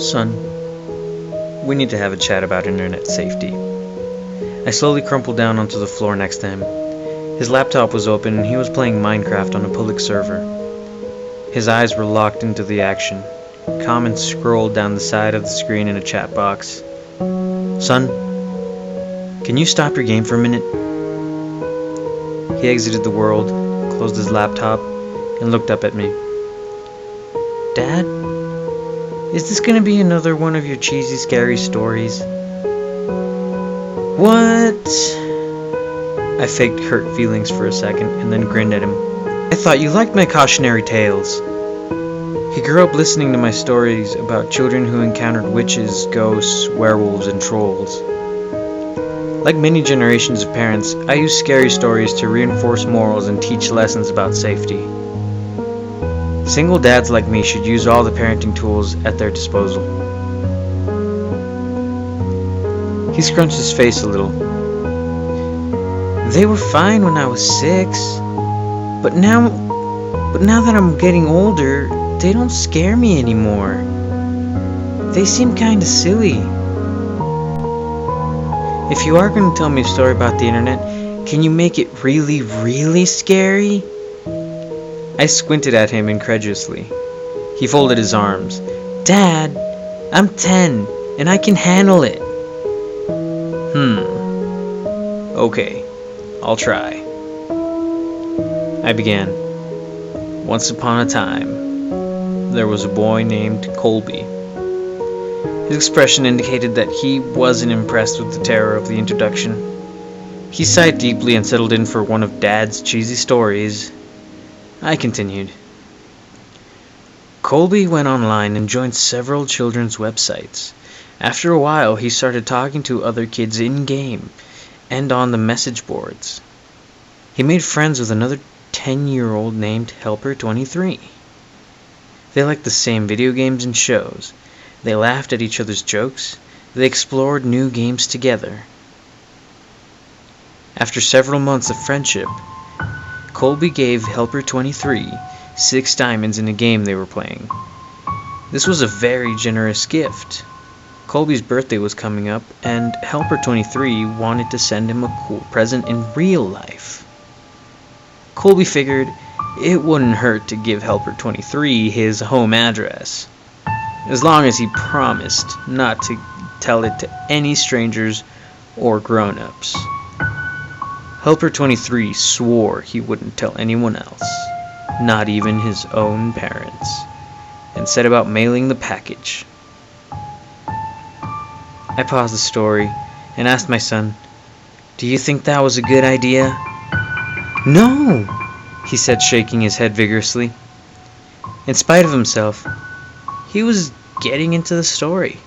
Son, we need to have a chat about internet safety. I slowly crumpled down onto the floor next to him. His laptop was open and he was playing Minecraft on a public server. His eyes were locked into the action. Comments scrolled down the side of the screen in a chat box. Son, can you stop your game for a minute? He exited the world, closed his laptop, and looked up at me. Dad? Is this gonna be another one of your cheesy, scary stories? What? I faked hurt feelings for a second and then grinned at him. I thought you liked my cautionary tales. He grew up listening to my stories about children who encountered witches, ghosts, werewolves, and trolls. Like many generations of parents, I use scary stories to reinforce morals and teach lessons about safety. Single dads like me should use all the parenting tools at their disposal. He scrunched his face a little. They were fine when I was 6, but now that I'm getting older, they don't scare me anymore. They seem kinda silly. If you are going to tell me a story about the internet, can you make it really, really scary? I squinted at him incredulously. He folded his arms. Dad, I'm 10, and I can handle it. Okay, I'll try. I began. Once upon a time, there was a boy named Colby. His expression indicated that he wasn't impressed with the terror of the introduction. He sighed deeply and settled in for one of Dad's cheesy stories. I continued. Colby went online and joined several children's websites. After a while, he started talking to other kids in-game and on the message boards. He made friends with another 10-year-old named Helper23. They liked the same video games and shows. They laughed at each other's jokes. They explored new games together. After several months of friendship, Colby gave Helper23 6 diamonds in a game they were playing. This was a very generous gift. Colby's birthday was coming up, and Helper23 wanted to send him a cool present in real life. Colby figured it wouldn't hurt to give Helper23 his home address, as long as he promised not to tell it to any strangers or grown-ups. Helper23 swore he wouldn't tell anyone else, not even his own parents, and set about mailing the package. I paused the story and asked my son, "Do you think that was a good idea?" "No," he said, shaking his head vigorously. In spite of himself, he was getting into the story.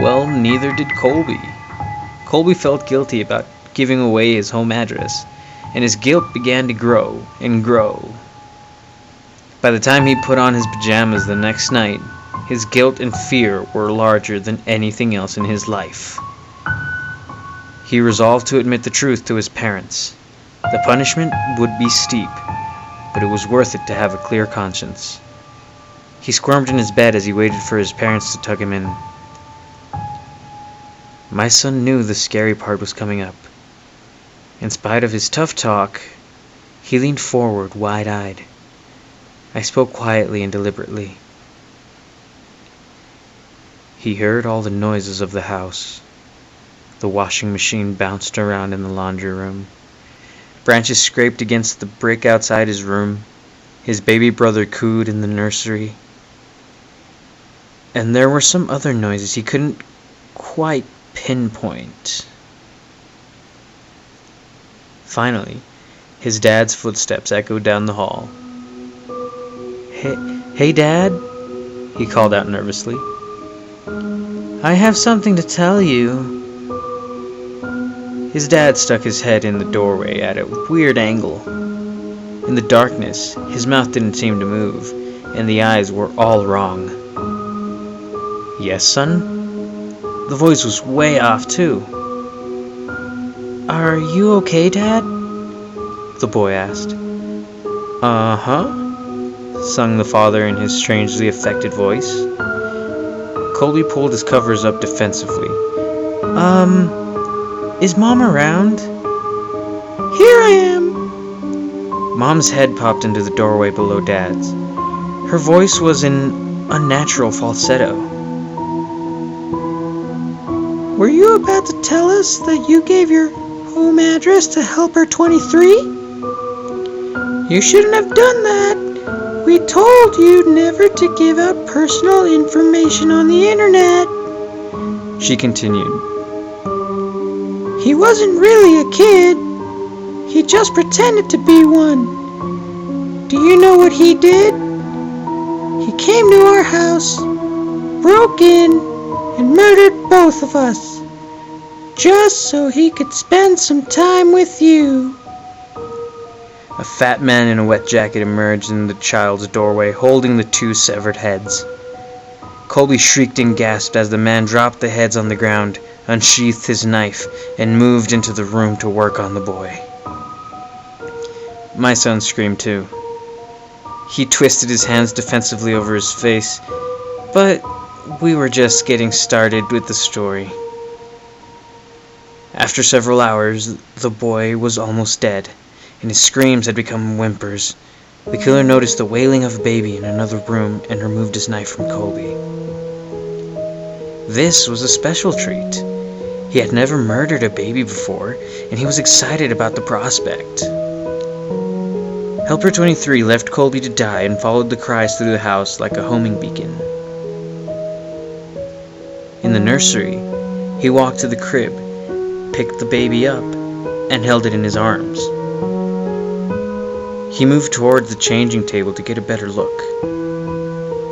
Well, neither did Colby. Colby felt guilty about giving away his home address, and his guilt began to grow and grow. By the time he put on his pajamas the next night, his guilt and fear were larger than anything else in his life. He resolved to admit the truth to his parents. The punishment would be steep, but it was worth it to have a clear conscience. He squirmed in his bed as he waited for his parents to tug him in. My son knew the scary part was coming up. In spite of his tough talk, he leaned forward wide-eyed. I spoke quietly and deliberately. He heard all the noises of the house. The washing machine bounced around in the laundry room. Branches scraped against the brick outside his room. His baby brother cooed in the nursery. And there were some other noises he couldn't quite pinpoint. Finally, his dad's footsteps echoed down the hall. Hey, Dad," he called out nervously. "I have something to tell you." His dad stuck his head in the doorway at a weird angle. In the darkness, his mouth didn't seem to move, and the eyes were all wrong. "Yes, son?" The voice was way off, too. "Are you okay, Dad?" the boy asked. "Uh-huh," sung the father in his strangely affected voice. Colby pulled his covers up defensively. Is Mom around? Here I am. Mom's head popped into the doorway below Dad's. Her voice was in unnatural falsetto. Were you about to tell us that you gave your home address to Helper 23? You shouldn't have done that. We told you never to give out personal information on the internet. She continued. He wasn't really a kid. He just pretended to be one. Do you know what he did? He came to our house, broke in, and murdered both of us, just so he could spend some time with you. A fat man in a wet jacket emerged in the child's doorway, holding the two severed heads. Colby shrieked and gasped as the man dropped the heads on the ground, unsheathed his knife, and moved into the room to work on the boy. My son screamed too. He twisted his hands defensively over his face, but we were just getting started with the story. After several hours, the boy was almost dead, and his screams had become whimpers. The killer noticed the wailing of a baby in another room and removed his knife from Colby. This was a special treat. He had never murdered a baby before, and he was excited about the prospect. Helper 23 left Colby to die and followed the cries through the house like a homing beacon. In the nursery, he walked to the crib, picked the baby up, and held it in his arms. He moved towards the changing table to get a better look.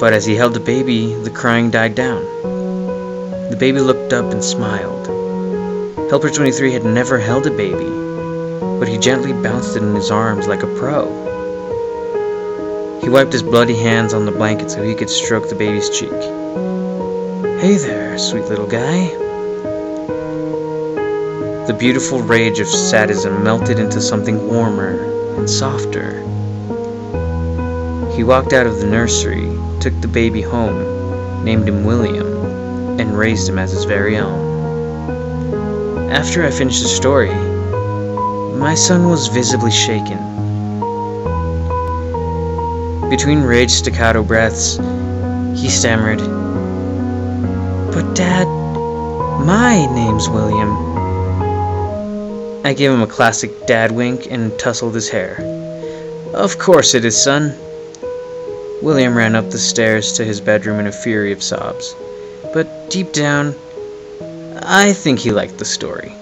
But as he held the baby, the crying died down. The baby looked up and smiled. Helper 23 had never held a baby, but he gently bounced it in his arms like a pro. He wiped his bloody hands on the blanket so he could stroke the baby's cheek. Hey there, sweet little guy. The beautiful rage of sadism melted into something warmer and softer. He walked out of the nursery, took the baby home, named him William, and raised him as his very own. After I finished the story, my son was visibly shaken. Between rage staccato breaths, he stammered, "But Dad, my name's William." I gave him a classic dad wink and tousled his hair. "Of course it is, son." William ran up the stairs to his bedroom in a fury of sobs. But deep down, I think he liked the story.